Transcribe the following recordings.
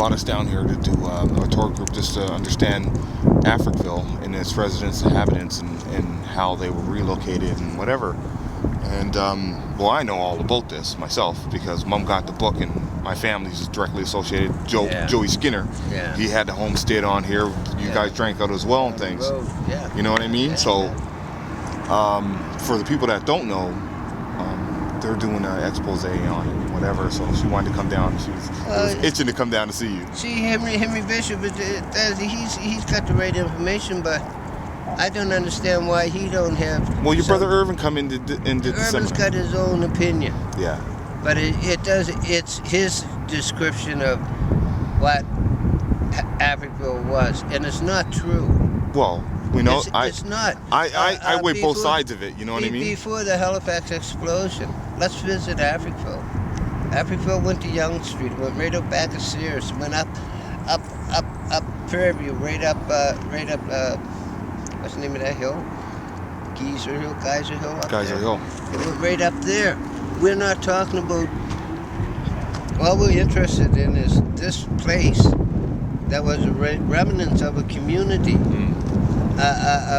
brought us down here to do a tour group just to understand Africville and its residents, inhabitants, and how they were relocated and whatever. And well, I know all about this myself because Mom got the book, and my family's directly associated. Joey Skinner, he had the homestead on here. You guys drank out as well and things. You know what I mean? So for the people that don't know, they're doing an expose on it, whatever. So she wanted to come down. She was itching to come down to see you. See, Henry Bishop, he's got the right information, but I don't understand why he don't have. Well, your brother Irvin come in and did the seminar. Irvin's got his own opinion. Yeah. But it's his description of what Africville was, and it's not true. Well, we know it's not. I weigh both sides of it. You know what I mean? Before the Halifax explosion, let's visit Africville. Africville went to Yonge Street, went right up back of Sears, went up Fairview, right up. What's the name of that hill? Geyser Hill. Geyser Hill. It went right up there. We're not talking about. All we're interested in is this place that was a remnants of a community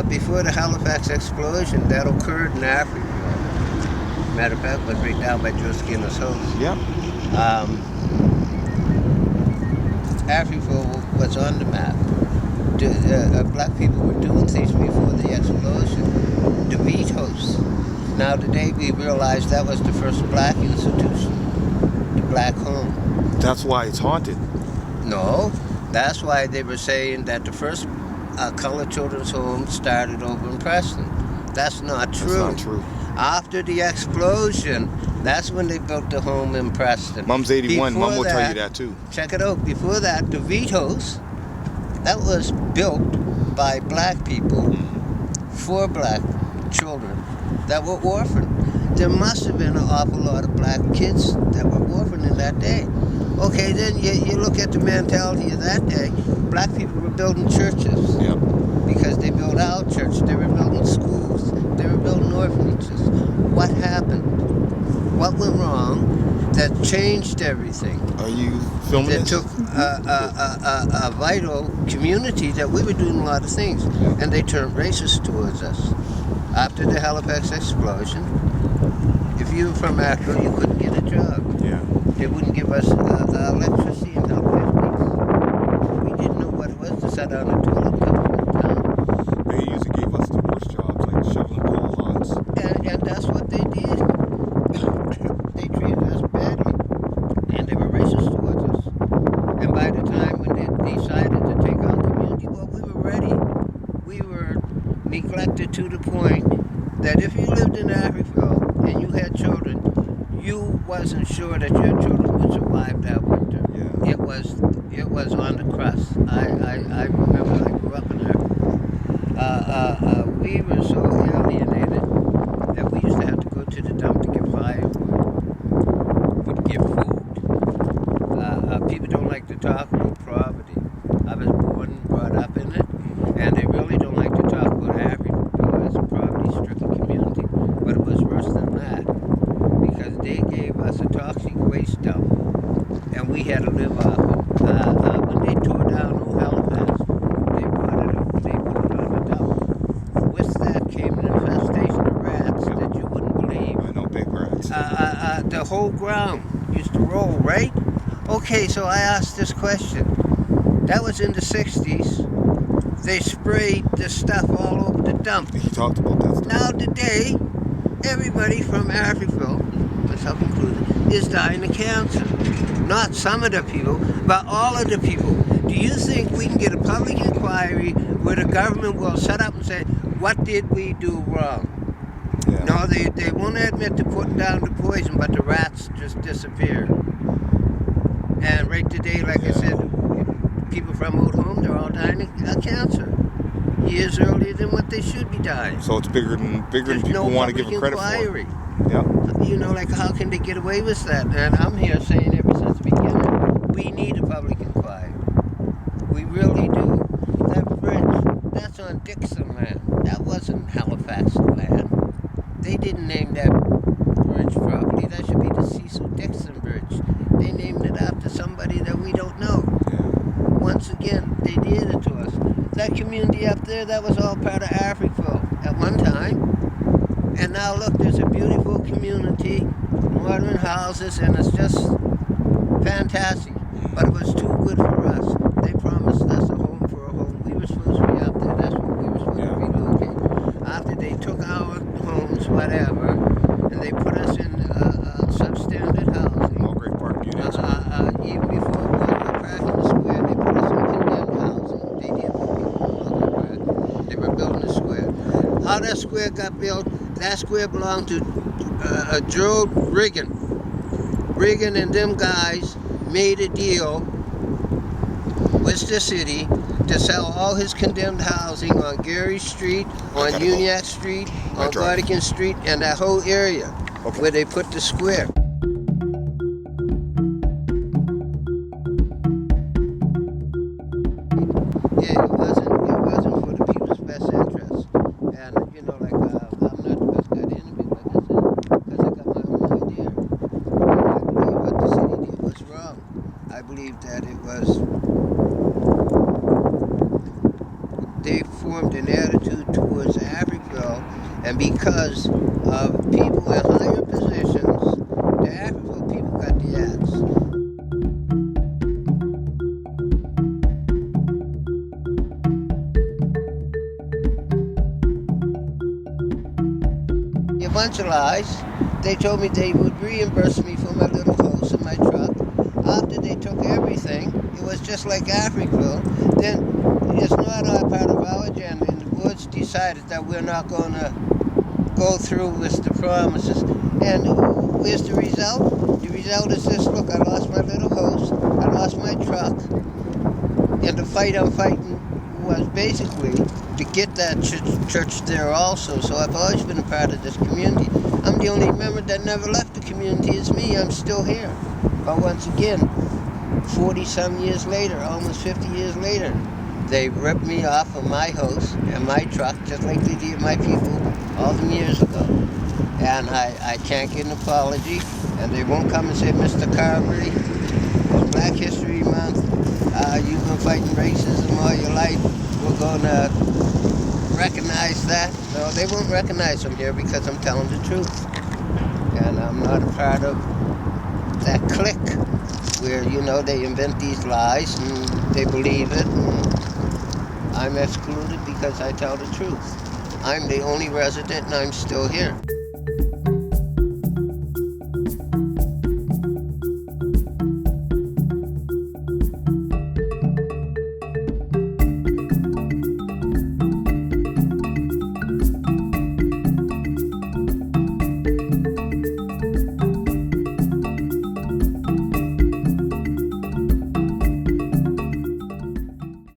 before the Halifax explosion that occurred in Africville. Matter of fact, it was right down by Joe Skinner's house. Yep. Africville was on the map. Black people were doing things before the explosion. The Beat House. Now today we realize that was the first black institution, the black home. That's why it's haunted. No, that's why they were saying that the first colored children's home started over in Preston. That's not true. That's not true. After the explosion, that's when they built the home in Preston. Mom's 81. Before Mom will tell you that too. Check it out. Before that, the Beat House, that was built by black people for black children that were orphaned. There must have been an awful lot of black kids that were orphaned in that day. Okay, then you look at the mentality of that day. Black people were building churches. Yep. Because they built our church. They were building schools. They were building orphanages. What happened? What went wrong that changed everything? Are you filming That this? took a vital community that we were doing a lot of things, and they turned racist towards us. After the Halifax explosion, if you were from Africa, you couldn't get a job. Yeah. They wouldn't give us electricity until the 50s. We didn't know what it was to set down a toilet company in town. They usually gave us the worst jobs, like shoveling pole haunts. And that's what they did. They treated us badly, and they were racist towards us. And by the time when they decided to take our community, well, we were ready. We were neglected to the point that if you lived in Africville and you had children, you wasn't sure that your children would survive that winter. Yeah. It was on the crust. I remember I grew up in Africa. We were so alienated that we used to have to go to the dump to get firewood, to get food. People don't like to talk about poverty. I was born and brought up in it, and they really don't like to talk about Africville as a poverty-stricken community. But it was worse than that, because they gave us a toxic waste dump, and we had to live off it. When they tore down Old Halifax, they put it on the dump. With that came an infestation of rats that you wouldn't believe. I know, big rats. The whole ground used to roll, right? Okay, so I asked this question. That was in the 60s. They sprayed the stuff all over the dump. He talked about that stuff. Now today, everybody from Africville, myself included, is dying of cancer. Not some of the people, but all of the people. Do you think we can get a public inquiry where the government will set up and say, what did we do wrong? Yeah. No, they won't admit to putting down the poison, but the rats just disappear. And right today, like I said, people from old home, they're all dying of cancer. Years earlier than what they should be dying. So it's bigger than There's people no want to give public it credit inquiry. for. Yeah. You know, like how can they get away with that? And I'm here saying ever since the beginning, we need a public inquiry. We really do. That bridge, that's on Dixon land. That wasn't Halifax land. They didn't name that bridge properly. That should be the Cecil Dixon Bridge. They named it after somebody that we don't know. Yeah. They did it to us. That community up there, that was all part of Africville at one time. And now look, there's a beautiful community, modern houses, and it's just fantastic. But it was too good for us. They promised us a home for a home. We were supposed to be up there. That's what we were supposed to relocate. After they took our homes, whatever, and they put us in substandard housing. All great park units. Even before Walker Park in the square, they put us in condemned housing. They did put people in Walker Park. They were building a square. How that square got built, that square belonged to Joe Riggin. Riggin and them guys made a deal with the city to sell all his condemned housing on Gary Street, on Uniac Street, on Vatican Street, and that whole area where they put the square. Yeah, it wasn't for the people's best interest. And you know, like I'm not the best guy to interview, like I said, because I got my own idea. And I believe what the city did was wrong. I believe that it was, they formed an attitude towards Africville, and because of people in higher positions, the Africville people got the axe. A bunch of lies. They told me they would reimburse me for my little house and my truck. After they took everything, it was just like Africville. Then it's not a part of our agenda, and the boards decided that we're not going to go through with the promises. And where's the result? The result is this: look, I lost my little house, I lost my truck, and the fight I'm fighting was basically to get that church there also. So I've always been a part of this community. I'm the only member that never left the community. It's me. I'm still here. But once again, 40-some years later, almost 50 years later, they ripped me off of my house and my truck, just like they did my people all them years ago. And I can't get an apology, and they won't come and say, Mr. Carvery, it's Black History Month, you've been fighting racism all your life, we're going to recognize that. No, they won't recognize them here because I'm telling the truth. And I'm not a part of that clique where, you know, they invent these lies and they believe it, and I'm excluded because I tell the truth. I'm the only resident and I'm still here.